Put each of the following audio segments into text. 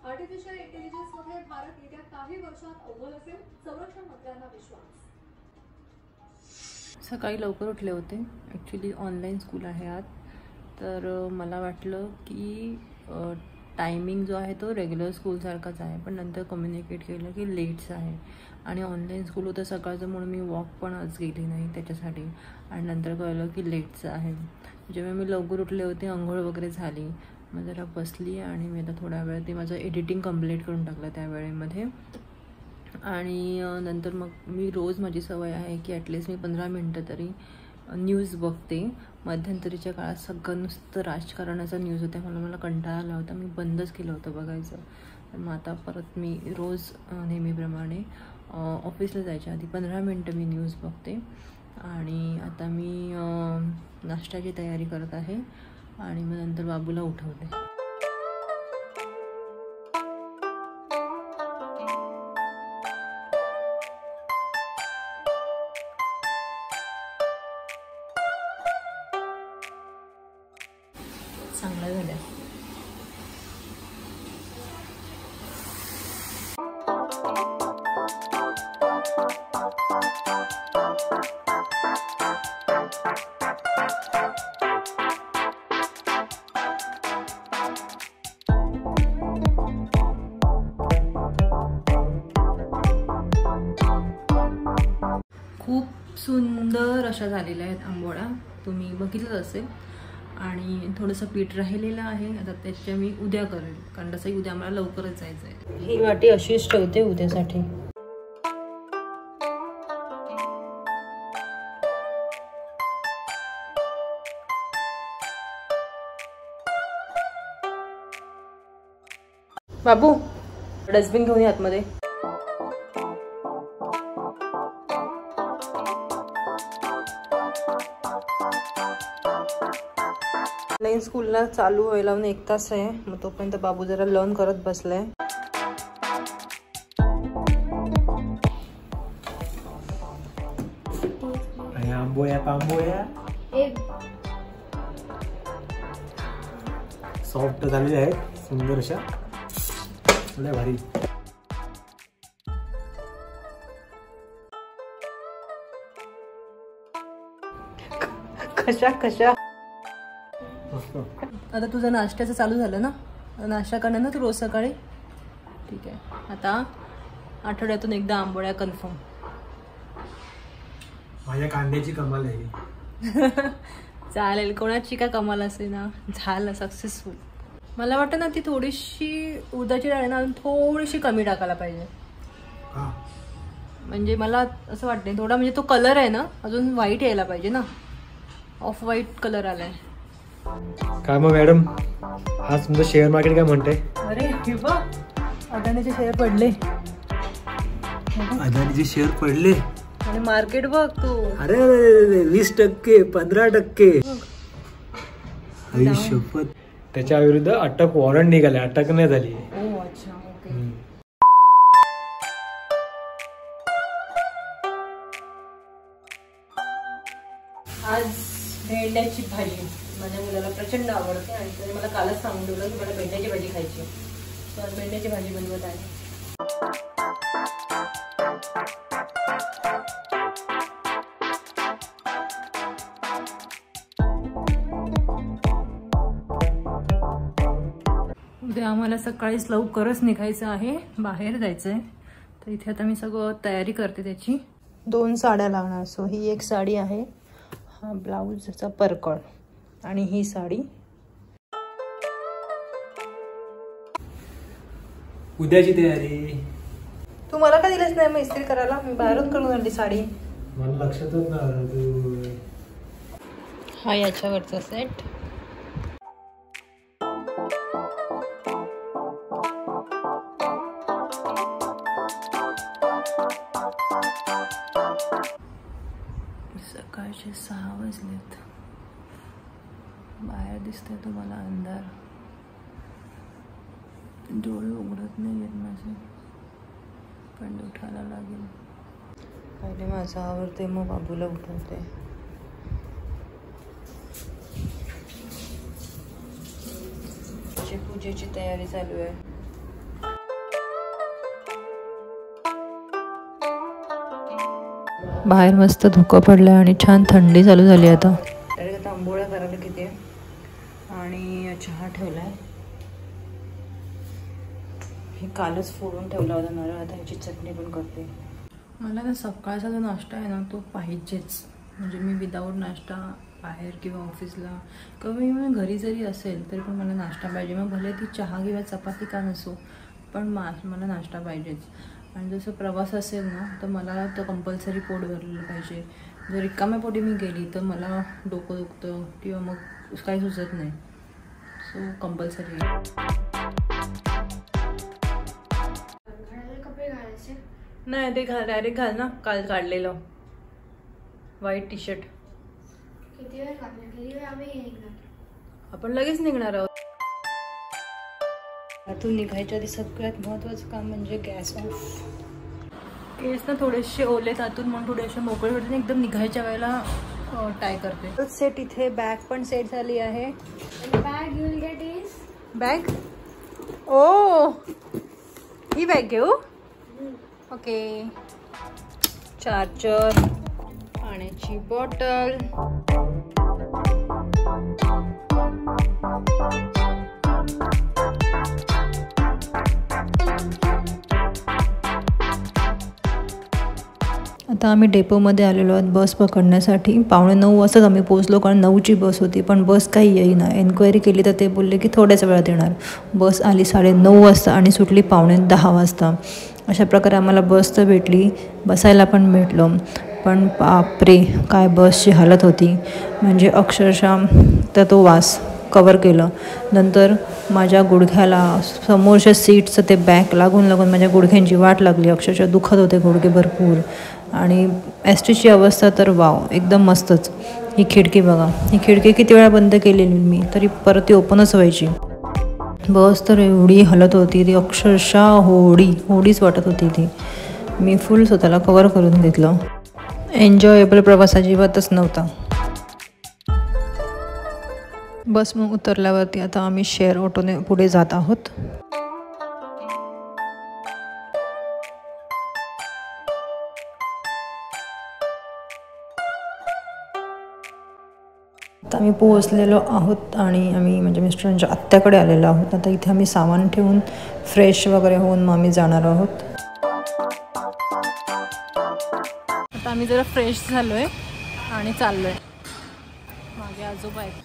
Artificial इंटेलिजन्समध्ये Bharat येत्या काही वर्षात अव्वल असेल, संरक्षण मंत्र्यांना विश्वास। सकाळी लवकर उठले होते, ॲक्च्युली ऑनलाईन स्कूल आहे आज, तर मला वाटलं की टायमिंग जो आहे तो रेग्युलर स्कूलसारखाच आहे, पण नंतर कम्युनिकेट केलं की लेट्स आहे आणि ऑनलाईन स्कूल होतं सकाळचं म्हणून मी वॉक पण आज गेली नाही त्याच्यासाठी, आणि नंतर कळलं की लेट्स आहे। जेव्हा मी लवकर उठले होते, अंघोळ वगैरे झाली, मग जरा बसली आणि मी आता थोड्या वेळ ते माझं एडिटिंग कंप्लीट करून टाकलं त्या वेळेमध्ये। आणि नंतर मग मी रोज माझी सवय आहे की ॲटलिस्ट मी 15 मिनटं तरी न्यूज बघते। मध्यंतरीच्या काळात सगळं नुसतं राजकारणाचा न्यूज होता, मला कंटाळा आला होता, मी बंदच केलं होतं बघायचं। तर मग आता परत मी रोज नेहमीप्रमाणे ऑफिसला जायच्या आधी 15 मिनटं मी न्यूज बघते। आणि आता मी नाश्त्याची तयारी करत आहे आणि मग नंतर बाबूला उठवते। चांगलं झालं। खूप सुंदर अशा झालेल्या आहेत आंबोळ्या, तुम्ही बघितलं असेल। आणि थोडंसं पीठ राहिलेलं आहे, आता त्याच्या मी उद्या करेल, कारण तसंही उद्या आम्हाला लवकरच जायचं आहे। ही वाटी अशीच ठेवते उद्यासाठी। बाबू डस्टबिन घेऊन ये आतमध्ये। ऑनलाईन स्कूलला चालू व्हायला 1 तास आहे, मग तोपर्यंत बाबू जरा लर्न करत बसलाय। आंबोळ्या पांबोळ्या सॉफ्ट झालेल्या आहेत, सुंदर अशा, लय भारी। कशा कशा आता तुझं नाश्त्याचं चालू झालं ना, नाश्ता करणार ना तू रोज सकाळी? ठीक आहे, आता आठवड्यातून एकदा आंबोळ्या कन्फर्म। माझ्या कांद्याची कमाल आहे। चालेल, कोणाची काय कमाल असेल ना, झालं सक्सेसफुल। मला वाटतं ना ती थोडीशी उडदाची डाळ ना थोडीशी कमी टाकायला पाहिजे, म्हणजे मला असं वाटतं थोडा, म्हणजे तो कलर आहे ना अजून व्हाईट यायला पाहिजे ना, ऑफ व्हाईट कलर आलाय। काय मग मॅडम, आज तुमचं शेअर मार्केट काय म्हणतंय? अरे हे बघ, अदानीचे शेअर पडले। अदानीचे शेअर पडले आणि मार्केट बघ तू, अरे 20%, 15%। आई शपथ, त्याच्या विरुद्ध अटक वॉरंट निघाले, अटक नाही झाली। ओ अच्छा, ओके। आज भेंड्याची भाजी माझ्या मुलाला प्रचंड आवडते आणि त्याने मला कालच सांगून ठेवलं की मला भेंड्याची भाजी खायची, तर आज भेंड्याची भाजी बनवत आहे। उद्या आम्हाला सकाळीच लवकरच निघायचं आहे, बाहेर जायचं आहे, तर इथे आता मी सगळं तयारी करते त्याची। 2 साड्या लागणार, सो ही एक साडी आहे, हा ब्लाऊजचा परकळ, आणि ही साडी। उद्याची तयारी तू मला का दिलंच नाही मग इस्त्री करायला? मी बाहेरून करून आणली साडी, मला लक्षातच नाही। हा याच्यावरचा सेट, सकाळचे 6 वाजलेत, बाहेर दिसतंय तुम्हाला अंधार, डोळे उघडत नाही आहेत माझे, पण उठायला लागेल। पहिले माझं आवडते, मग बाबूला उठवते। पूजेची तयारी चालू आहे। बाहेर मस्त धुकं पडलं आणि छान थंडी चालू झाली आता. तर आता आंबोळ्या करायला किती आहे आणि चहा ठेवला आहे. हे कालच फोडून ठेवला होता नारळ, आता ह्याची चटणी पण करते. मला ना सकाळचा जो नाश्ता आहे ना तो पाहिजेच. म्हणजे मी विदाऊट नाश्ता बाहेर किंवा ऑफिसला किंवा घरी जरी असेल तरी पण मला नाश्ता पाहिजे. मग भले ती चहा किंवा चपाती का नसो, पण मला नाश्ता पाहिजेच. आणि जसं प्रवास असेल ना तर मला तर कंपल्सरी पोट भरलेलं पाहिजे. जर रिकाम्या पोटी मी गेली तर मला डोकं दुखतं किंवा मग काही सुचत नाही. So compulsory. कपडे घालायचे नाही, ते डायरेक्ट घाल ना, काल काढलेलं व्हाईट टी शर्ट. किती वेळ काढणार, किती वेळ आम्ही निघणार. आपण लगेच निघणार आहोत. आतून निघायच्या आधी सगळ्यात महत्त्वाचं काम म्हणजे गॅस ऑफ. केस ना थोडेसे ओले आतून म्हणून थोडेसे मोकळे होते. एकदम निघायच्या वेळेला टाय करते. सेट इथे बॅग पण सेट झाली आहे. Bag you will get is bag. ओ ही बॅग घेऊ. ओके. चार्जर, पाण्याची बॉटल. आता आम्ही डेपोमध्ये आलेलो आहोत बस पकडण्यासाठी. 8:45 वाजताच आम्ही पोहोचलो, कारण 9ची बस होती. पण बस काही येईना. एन्क्वायरी केली तर ते बोलले की थोड्याच वेळात येणार. बस आली 9:30 वाजता आणि सुटली 9:45 वाजता. अशा प्रकारे आम्हाला बस तर भेटली, बसायला पण भेटलं. पण बापरे काय बसची हालत होती. म्हणजे अक्षरशः तर तो वास कवर केलं. नंतर माझ्या गुडघ्याला समोरच्या सीटचं ते बॅक लागून माझ्या गुडघ्यांची वाट लागली. अक्षरशः दुखत होते गुडघे भरपूर. आणि एस टीची अवस्था तर वाव एकदम मस्तच. ही खिडकी बघा, ही खिडकी किती वेळा बंद केलेली मी तरी परत ती ओपनच व्हायची. बस तर एवढी हलत होती, ती अक्षरशः होडीच वाटत होती ती. मी फुल स्वतःला कवर करून घेतलं. एन्जॉयेबल प्रवास अजिबातच नव्हता. बस मग उतरल्यावरती आता आम्ही शेअर ऑटोने पुढे जात आहोत. आता आम्ही पोहोचलेलो आहोत आणि आम्ही म्हणजे मिस्टरांच्या आत्याकडे आलेलो आहोत. आता इथे आम्ही सामान ठेवून फ्रेश वगैरे होऊन मग आम्ही जाणार आहोत. आता आम्ही जरा फ्रेश झालो आहे आणि चाललो आहे. मागे आजोबा आहेत.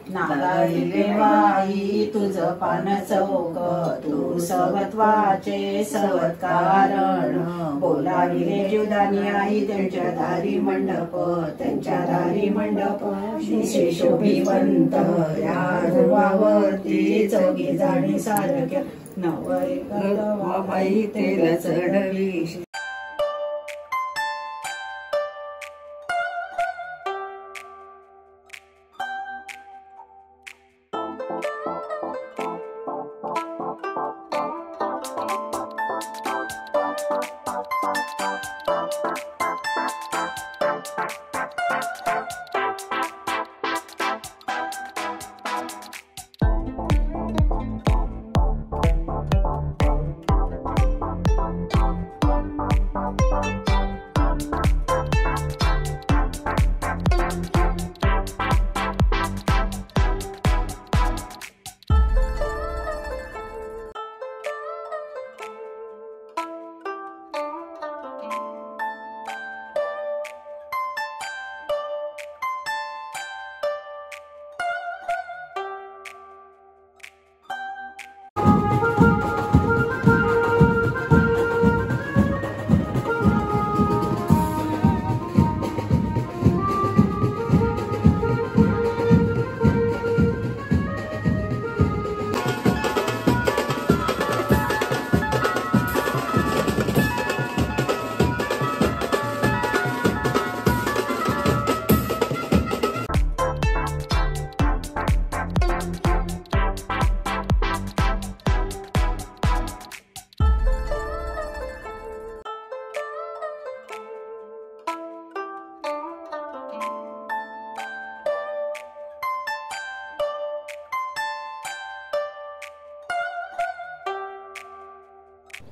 नागाई माई तुझ पान चौक तू सवत्वाचे सवत कारण बोलाविले जुदानी आई त्यांच्या दारी मंडप श्री शोभिवंत या ध्रुवावरती चौघी जाणी सारख्या नवरी बाई तेल चढवी.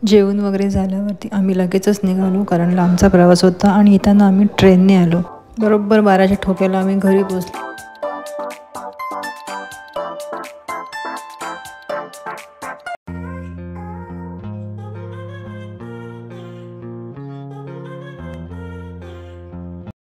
जेवण वगैरे झाल्यावरती आम्ही लगेचच निघालो, कारण लांबचा प्रवास होता आणि येताना आम्ही ट्रेनने आलो. बरोबर 12च्या ठोक्याला आम्ही घरी पोहोचलो.